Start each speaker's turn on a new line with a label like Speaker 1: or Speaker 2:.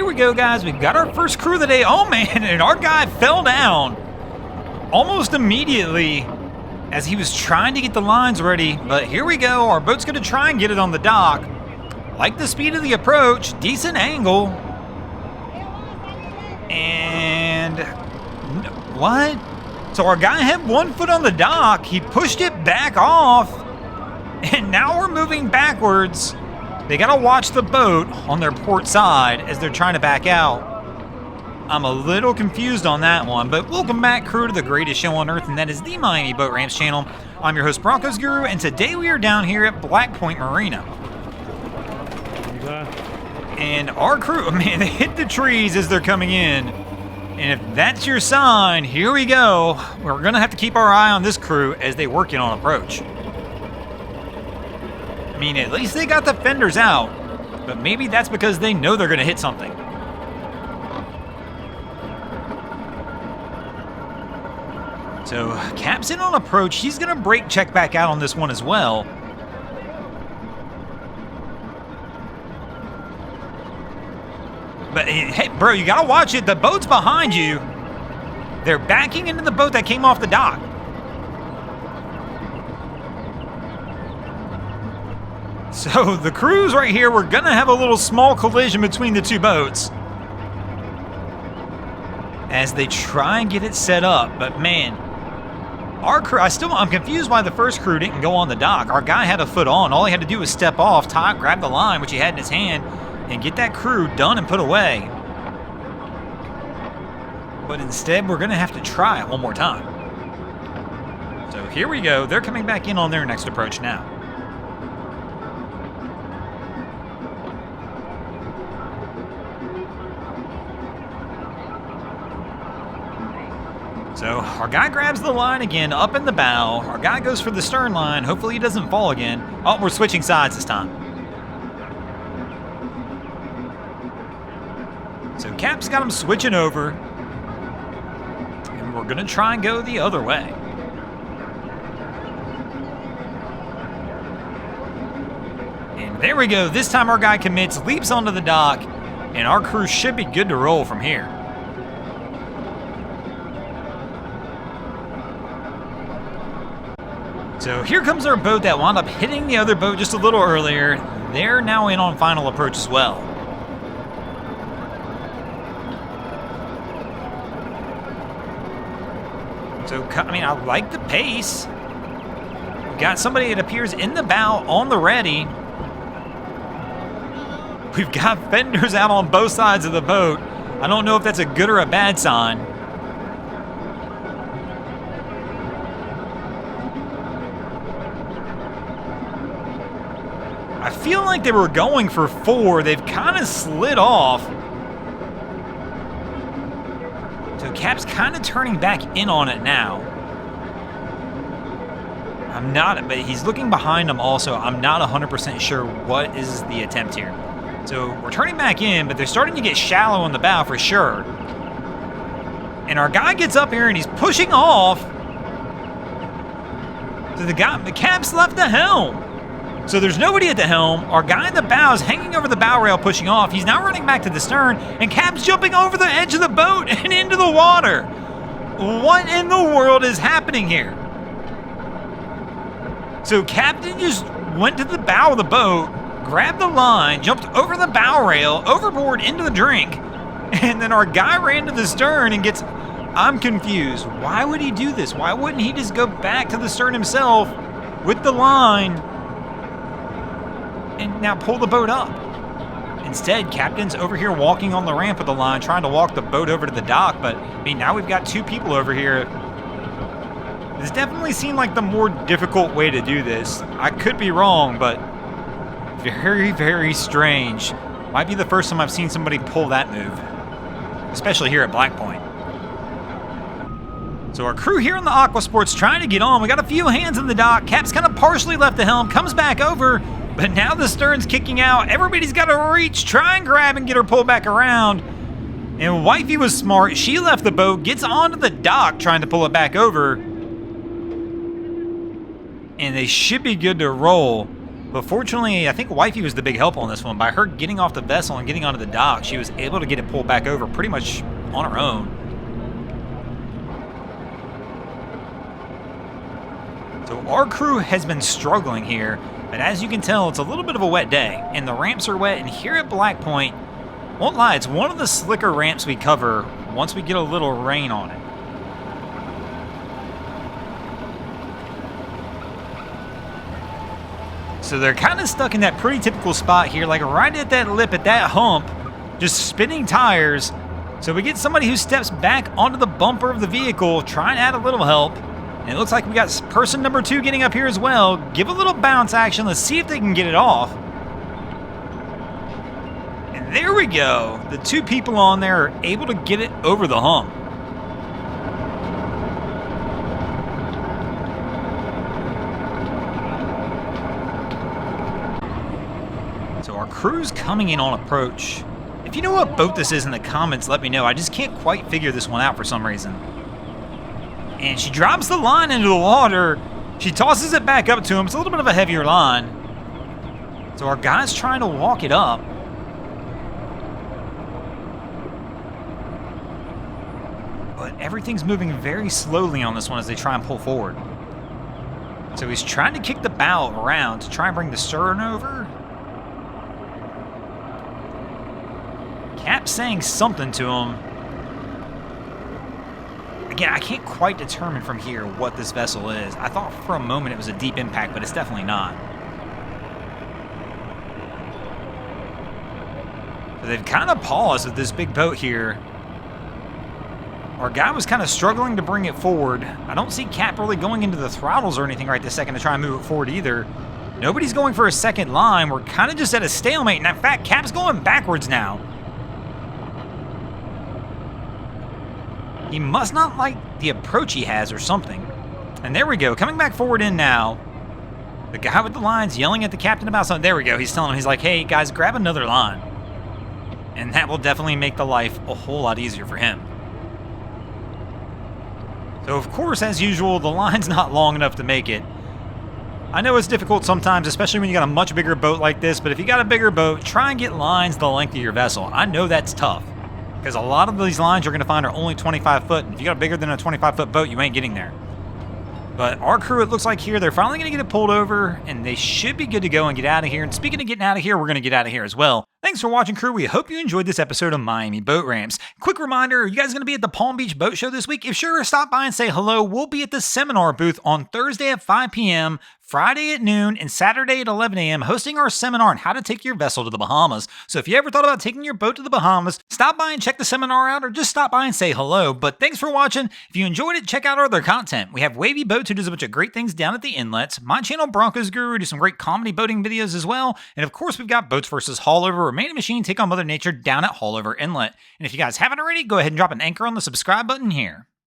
Speaker 1: here we go, guys. We've got our first crew of the day. Oh, man, and our guy fell down almost immediately as he was trying to get the lines ready. But here we go. Our boat's going to try and get it on the dock. Like the speed of the approach. Decent angle. And... what? So our guy had 1 foot on the dock. He pushed it back off. And now we're moving backwards. They gotta watch the boat on their port side as they're trying to back out. I'm a little confused on that one, but welcome back, crew, to the greatest show on earth, and that is the Miami Boat Ramps channel. I'm your host, Broncos Guru, and today we are down here at Point Marina. And our crew, man, they hit the trees as they're coming in. And if that's your sign, here we go. We're gonna have to keep our eye on this crew as they work in on approach. I mean, at least they got the fenders out, but maybe that's because they know they're gonna hit something. So, Cap's in on approach. He's gonna brake check back out on this one as well. But, hey, bro, you gotta watch it. The boat's behind you. They're backing into the boat that came off the dock. So the crews right here, we're gonna have a little small collision between the two boats as they try and get it set up. But man, our crew, I'm confused why the first crew didn't go on the dock. Our guy had a foot on. All he had to do was step off, grab the line, which he had in his hand, and get that crew done and put away. But instead, we're gonna have to try it one more time. So here we go. They're coming back in on their next approach now. So our guy grabs the line again up in the bow. Our guy goes for the stern line. Hopefully he doesn't fall again. Oh, we're switching sides this time. So Cap's got him switching over. And we're going to try and go the other way. And there we go. This time our guy commits, leaps onto the dock, and our crew should be good to roll from here. So here comes our boat that wound up hitting the other boat just a little earlier. They're now in on final approach as well. So, I mean, I like the pace. We've got somebody, it appears, in the bow on the ready. We've got fenders out on both sides of the boat. I don't know if that's a good or a bad sign. I feel like they were going for 4. They've kind of slid off. So Cap's kind of turning back in on it now. But he's looking behind him also. I'm not 100% sure what is the attempt here. So we're turning back in, but they're starting to get shallow on the bow for sure. And our guy gets up here and he's pushing off. So the Cap's left the helm. So there's nobody at the helm. Our guy in the bow is hanging over the bow rail pushing off. He's now running back to the stern, and Cap's jumping over the edge of the boat and into the water. What in the world is happening here? So Captain just went to the bow of the boat, grabbed the line, jumped over the bow rail, overboard into the drink, and then our guy ran to the stern and gets... I'm confused. Why would he do this? Why wouldn't he just go back to the stern himself with the line and now pull the boat up? Instead, Captain's over here walking on the ramp of the line, trying to walk the boat over to the dock, but I mean, now we've got 2 people over here. This definitely seemed like the more difficult way to do this. I could be wrong, but very, very strange. Might be the first time I've seen somebody pull that move, especially here at Black Point. So our crew here on the Aquasport's trying to get on. We got a few hands in the dock. Cap's kind of partially left the helm, comes back over, but now the stern's kicking out. Everybody's got to reach, try and grab and get her pulled back around. And Wifey was smart. She left the boat, gets onto the dock trying to pull it back over. And they should be good to roll. But fortunately, I think Wifey was the big help on this one. By her getting off the vessel and getting onto the dock, she was able to get it pulled back over pretty much on her own. So our crew has been struggling here, but as you can tell, it's a little bit of a wet day, and the ramps are wet, and here at Black Point, won't lie, it's one of the slicker ramps we cover once we get a little rain on it. So they're kind of stuck in that pretty typical spot here, like right at that lip, at that hump, just spinning tires. So we get somebody who steps back onto the bumper of the vehicle, trying to add a little help. And it looks like we got person number 2 getting up here as well. Give a little bounce action. Let's see if they can get it off. And there we go. The 2 people on there are able to get it over the hump. So our crew's coming in on approach. If you know what boat this is in the comments, let me know. I just can't quite figure this one out for some reason. And she drops the line into the water. She tosses it back up to him. It's a little bit of a heavier line. So our guy's trying to walk it up. But everything's moving very slowly on this one as they try and pull forward. So he's trying to kick the bow around to try and bring the stern over. Cap's saying something to him. Again, I can't quite determine from here what this vessel is. I thought for a moment it was a deep impact, but it's definitely not. So they've kind of paused with this big boat here. Our guy was kind of struggling to bring it forward. I don't see Cap really going into the throttles or anything right this second to try and move it forward either. Nobody's going for a second line. We're kind of just at a stalemate. And in fact, Cap's going backwards now. He must not like the approach he has or something. And there we go, coming back forward in now. The guy with the lines yelling at the captain about something. There we go, he's telling him, he's like, hey guys, grab another line. And that will definitely make the life a whole lot easier for him. So of course, as usual, the line's not long enough to make it. I know it's difficult sometimes, especially when you got a much bigger boat like this, but if you got a bigger boat, try and get lines the length of your vessel. I know that's tough. Because a lot of these lines you're going to find are only 25 foot. And if you got bigger than a 25-foot boat, you ain't getting there. But our crew, it looks like here, they're finally going to get it pulled over. And they should be good to go and get out of here. And speaking of getting out of here, we're going to get out of here as well. Thanks for watching, crew. We hope you enjoyed this episode of Miami Boat Ramps. Quick reminder, are you guys going to be at the Palm Beach Boat Show this week? If sure, stop by and say hello. We'll be at the seminar booth on Thursday at 5 p.m., Friday at noon, and Saturday at 11 a.m. hosting our seminar on how to take your vessel to the Bahamas. So if you ever thought about taking your boat to the Bahamas, stop by and check the seminar out, or just stop by and say hello. But thanks for watching. If you enjoyed it, check out our other content. We have Wavy Boats, who does a bunch of great things down at the inlets. My channel, Broncos Guru, do some great comedy boating videos as well. And of course, we've got Boats vs. Haulover, where Man and Machine take on Mother Nature down at Haulover Inlet. And if you guys haven't already, go ahead and drop an anchor on the subscribe button here.